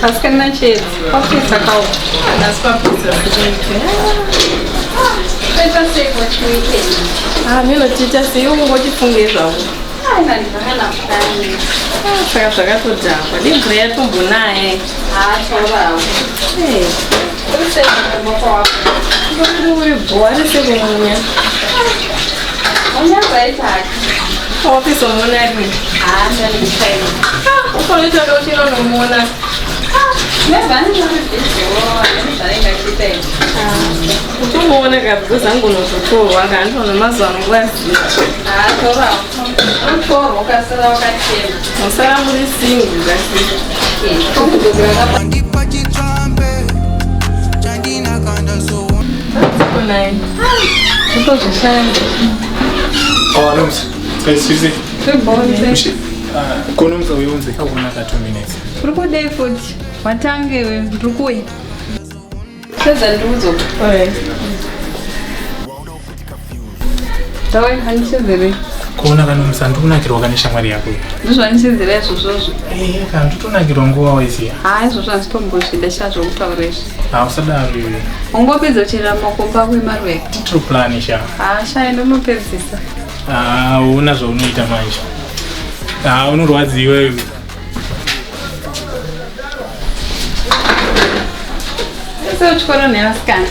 Asikana cheti. Papisa kawo. That's papisa. Pesa seko chimike. Mino chicha siyo ngochifunge zvawo. Ina ndakana mutani. Saka zvakatodhakwa. Ndimvura yatumbu naye. Torawo. Useko moko wako. Uri bhori sekumunya. Munya zaitaka. Office omonari. Ndandikufaina. Ukoleta uchino nomona. Nevani zvakadhiziwo nezvainga kuita. Utomuona kabisa zangu nozotorwa ngandona mazuva ngwazi. Torawo. Unotorwa ukasara wakachena. Musara muri single kasi. Kunai. Kutozvishaya. Nomusa. Excuse me. Zvibhonze. Konomusa uyonze kakuna ka 2 minutes. Uri kudei futi. Watange uri kuyi. Seza ndiudzo. Tawe handichizire. Kuona kana musa ndikunakirwa kana shamwari yako. Ndizvandichizire izvozvo. Kana nditonakirwa nguva waiziya. Izvozvo handitombozvida chazvokutaurezvo. Usadaro iwe. Ungopedza kuchera makomba kwemarwek. True plan sha. Shaya ndinopedzisa. Una zvaunoita manje. Unorwadziwa iwe. Seo chikoro neasikana.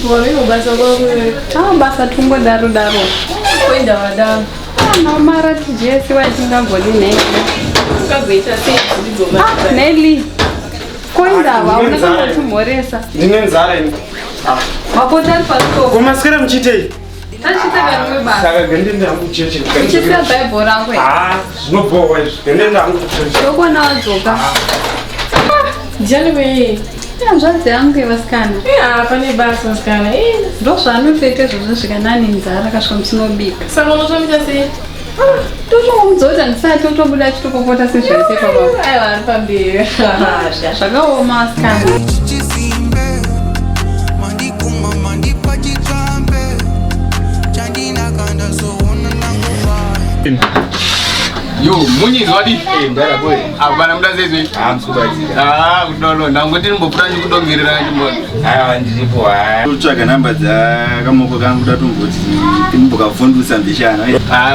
Bhori ubasa kwawe. Basa tungodaro daro. Kuenda wadaro. Mara tijesi watingangodi nei. Ukazoita sei ndidzoma. Neli. Koindava unakambotumhoresa. Ndine nzara ini. Wapota pasoko. Kumasikira mchitei. Tachita garimwe basa. Saka gendenda hangu cheche. Uchisiya bhaibhori rangu. Zvinobhohwa izvi. Gendenda hangu cheche. Ndokona wadzoka. Jani wei. Hanzvadzi yangu yevasikana. Pane basa vasikana. Ndozvaanopfeka izvozvo zvikanani nzara kasvika musinobika. Saka unotomita sei? Totoudza kuti handisati utobuda chitokopota sezvaise pababa. Aiwa ari pamberi. Zvakaoma asikana. Yo, munyi zwadi. Ndara boy. Abana mudazezwe. Msubazi. Kudolo ndangoti ndimbopurani kudongerera chimbo. Ndiripo. Utsvaga namba dzakamoko kangu datongoti ndimbokavhundutsa mbishana.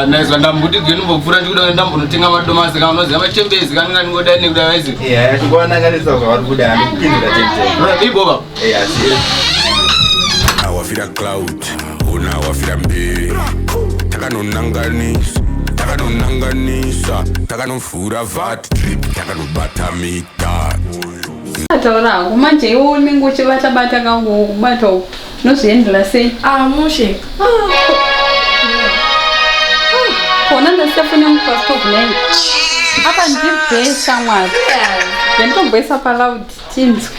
Naizwa ndambuti genu mbopurani kuda ndambonotenga madomasi kana unoziva machembezi kana ngodai nekuda waizi. Chikuona kanisa kwavari kuda ndikupindura chete. Iboba. Asi. Awafira cloud, una awafira mbe. Takanonanganisa. Takanofura vat trip, takanobata mita. Taura hangu manje iwe unenge uchibata-bata kangu kubata uku. Nozviendera sei? Mushe. Kona ndasiyafuna mufasitovu nei. Apa ndibhesa mwari. Ndinotobhesa palaudi tinzwe.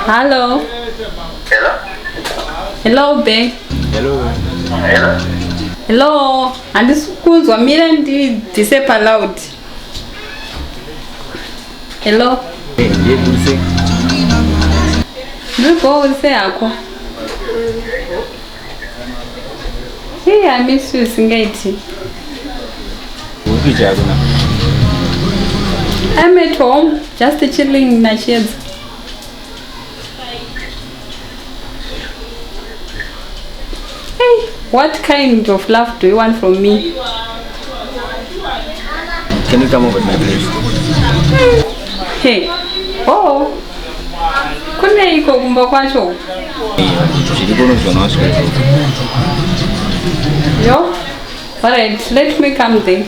Hello. Hello be. Hello. Handisi kunzwa mira ndise palaudi. Hello. Ndiripo uri hako. I miss you singaiti. I'm at home, just chilling na sheds. Hey, what kind of love do you want from me? Can you come over to my place? Hey, oh, kune iko kumba kwacho? Yo, alright, let me come there.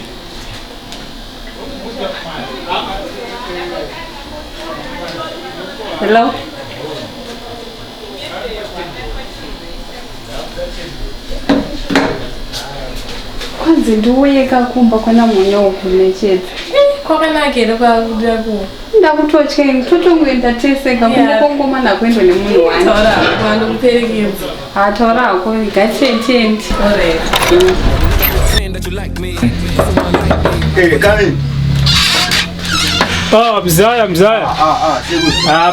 Hello? Kwanzi ndiuye kakumba kwana mwonya ukunechedza. Kwakanakira kwakuda ku. Ndakutotya totongoenda teseka kungokongomana kwendo nemunhu wani. Taura kwando kuperekedza. Taura hako gatetendi. Alright. Hey, come in. Mzaya.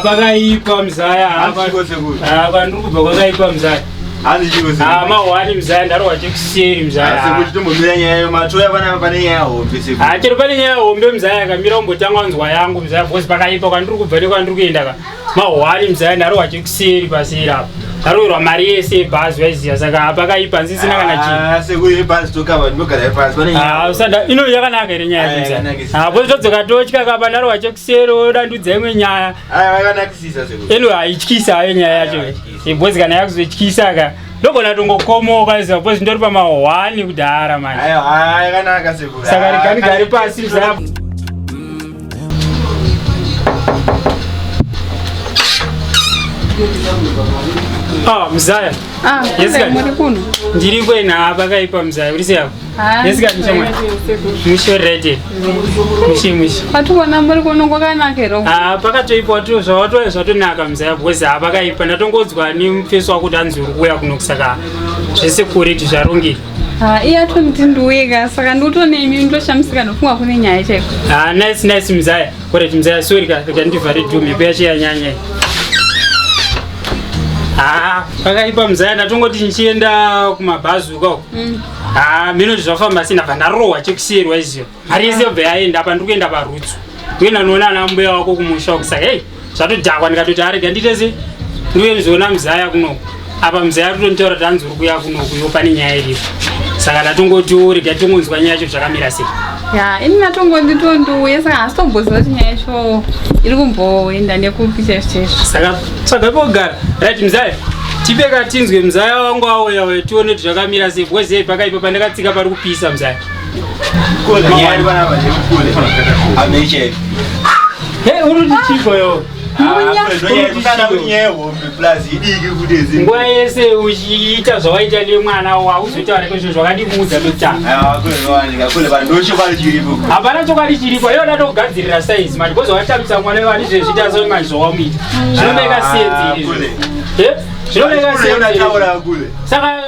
Pakaipa mzaya. Apa ndikubva kwakaipa mzaya. Ani chiko se. Mawani mzaya ndarowa chekuseri mzaya. Asi kuti tombomira nyaya yo matoya pane nyaya hombe se. Chero pane nyaya hombe mzaya akamira umbotanga nzwa yangu mzaya because pakaipa kwandiri kubva nekwandiri kuenda ka. Mawani mzaya ndarowa chekuseri pasira apa. Ndarowerwa mari yese bhazi waiziya saka pakaipa nzisina kana chini. Sekuri bhazi tokava ndogara pasi pane nyaya. Usanda ino yakanaka iri nyaya mzaya. Because todzoka totya kapa ndarowa chekuseri odandudza imwe nyaya. Yakanakisisa sekuri. Eno haityisa hayo nyaya yacho. Because kana yakuzotyisa ka. Ndogona tongokomoka iza because ndori pamahwani kudhara manje. Yakanaka sekuri. Saka rigari pasi mzaya. Mzaya. Yesika muri kuno. Ndiri kwena pakaipa mzaya uri seako. Yesika nchamwe. Mushi ready. Mushi. Patubona muri kuno kwakanakero. Pakatoipa tu zvatonaka mzaya because pakaipa ndatongodzwa nimufeso wakuti anzuri kuya kuno kusaka zvesecurity zvarongeka. Iya tondiweka saka ndotonemi ndoshamsika ndofunga kune nyaya cheko. Nice mzaya. Kore mzaya sorry ka ndivhare dhume peya chiyanyanya. Pakaipa mzaya ndatongoti nchienda kumabhazuka uko. Mino zvafamba sina pandarowa chekuseri waiziyo. Mari yese bva yaenda apa ndikuenda parutsu. Kuenda noona ana mbuya wako kumusha kusaka hey zvatodhakwa ndikatoti arega nditese ndiwe nzona mzaya kuno. Apa mzaya totontaura tanzuri kuya kuno kuyo pane nyaya iripo. Saka ndatongoti urega tongonzwa nyaya yacho zvakamira sei. Ini natongoti tondiuya saka hasi tomboziva kuti nyaya yacho iri kumboenda nekupi chezvo. Saka pogara right mzaya tipeka tinzwe mzaya wangu auya tione kuti zvakamira sei because pakaipa pandakatsika pari kupisa mzaya. Kule nyaya bana bane kule. Ane HIV. Uri chipoyo. Nguva yese uchiita zvawaita nemwana wauzotaura kuti zvakandimudza totanga. Hapana chokwadi chiripo iwo ndatogadzirira size manje because watambisa mwana wani zvezvita so manje zvawamuita. Zvinomeka sense izvi. Zvinomeka sense. Saka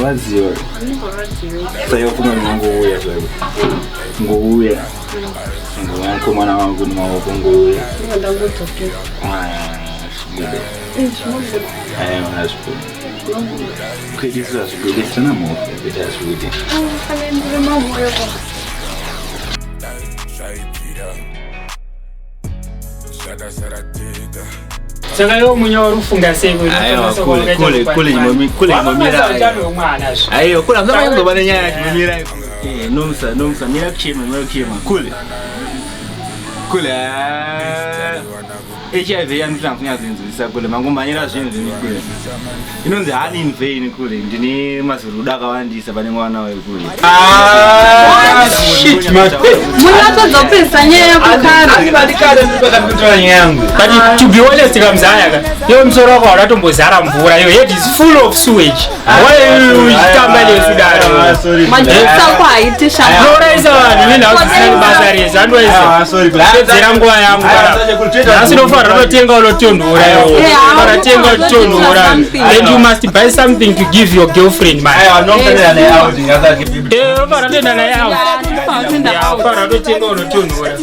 waziwa saya kuma ngouya zvayo ngouya mwana wangu ni maoko ngouya kudisa zvigudisa namoto kuita zvigudi saka iwo munya wari kufunga sei kule ayo kule amzamangova nenyaya chimomira nomsa mira kuchema kule HIV yanotinakunyazinzwisa kule mangomanyira zvinhu kule inonzi hani in vain kule ndine mazuru akawandisa pane mwana wekule munatozopesa nyaya yakukara yangu but to be honest kamzaya ka iwe musoro wako watombozara mvura your head is full of sewage why uchitamba nesudaro majisako haitisha noraisa vanhu vinhausisina basa rese andoaisapedzera nguva yangu asi nofanira kutotenga unotonhora unotenga unotonhora and you must buy something to give your girlfriend man unofanira kutoenda naye out unofanira kutotenga unotonhora